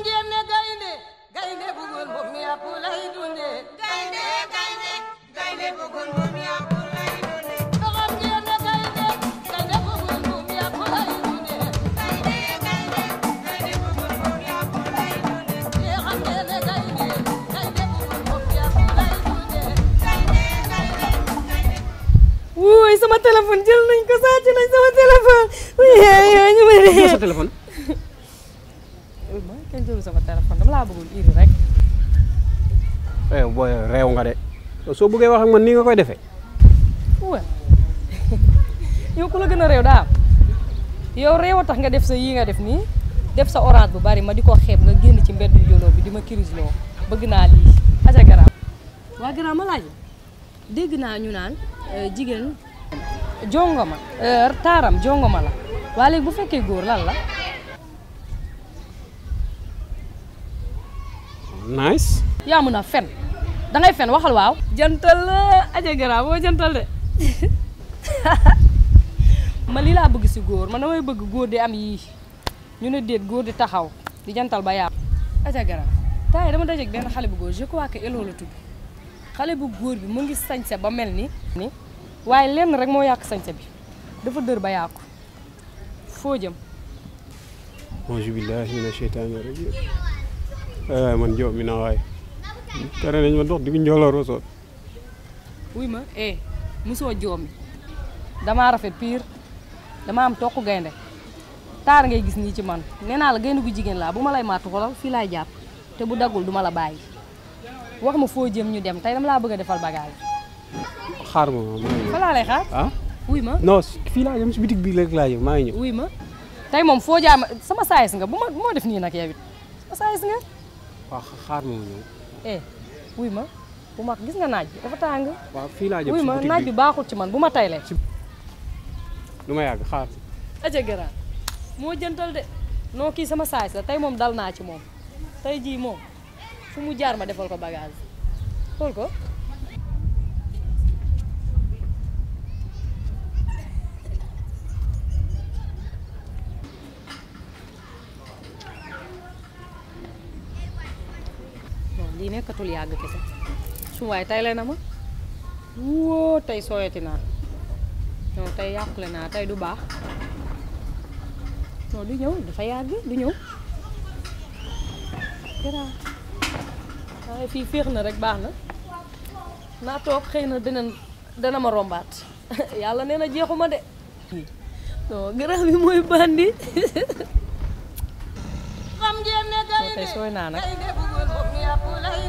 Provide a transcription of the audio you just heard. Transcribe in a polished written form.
ngeen ne gaynde gaynde bugul moom mi yàpp lay dunde gaynde bugul moom mi yàpp lay dunde xam ngeen ne gaynde gaynde bugul moom mi yàpp lay dunde gaynde bugul moom mi yàpp lay dunde xam ngeen ne gaynde gaynde bugul moom mi yàpp lay dunde wuy sama téléphone jël nañ ko sàcc nañ sama téléphone ñu ma jël sa téléphone kenn jëlu sama téléphone dama laa bëggul iri rek booy réew nga de soo bëggee wax ak man nii nga koy defee wa yow ku la gën a réew daa am yow réew a tax nga def sa yii nga def nii def sa orange bu bari ma di ko xeeb nga génn ci mbeddu njooloo bi di ma crise loo bëgg naa lii aca garaam waa garaam ma laaj dégg naa ñu naan jigéen jongoma taaram jongoma la waa léegi bu fekkee góor lan la nice yaa mën a fen dangay fen waxal waaw jantal la aja garaam boo jantal de ma lii laa bëgg si góor man damay bëgg góor di am yii ñu ne déet góor di taxaw di jantal ba yàpp aja garaam taay dama dajeeg benn xale bu góor je crois que Elo la tudd xale bu góor bi mu ngi sañse ba mel ni waaye lenn rek moo yàq sañse bi dafa dër ba yàqu foo jëm auzu billahi mina sheytaani rajim waay man Diop mi na waay tere nañ ma dox diggu njooloo rosoot wuy ma musoo joomi damaa rafet pire dama am toq gaynde taar ngay gis nii ci man nee naa la gaynde gu jigéen laa bu ma lay maatu xolal fii laay jàpp te bu daggul duma la bàyyi wax ma foo jëm ñu dem tey dama laa bëgg a defal bagage xaar ma fa laa lay xaar ah wuy ma non fii laa jëm si bitig bii rek laa jëm maa ngi ñëw wuy ma tey moom foo jaama sama saayis nga bu ma def nii nag yow it sama saayis nga waaw xaar ma ñëw wuy ma bu ma gis nga naaj bi dafa tàng waaw fii laa jëm wuy si ma bitig naaj bi baaxul ci man bu ma taylee du ma yàgg xaar aja garaam moo jëntal de noo kii sama saayis la tey moom dal naa ci moom tey jii moom fu mu jaar ma defal ko bagage xool ko lii nekkatul yàgg kese su waaye tey le na ma wóo tey sooyati naa non tey yàqule naa tey du baax non du ñëw dafa yàgg du ñëw gara waaye fii féex na rek baax na naa toog xëy na dana ma rombaat yàlla nee na jeexuma de non gara bi mooy bandi xam ngeen ne tey sooy naa nag gaynde bugul moom mi yàpp lay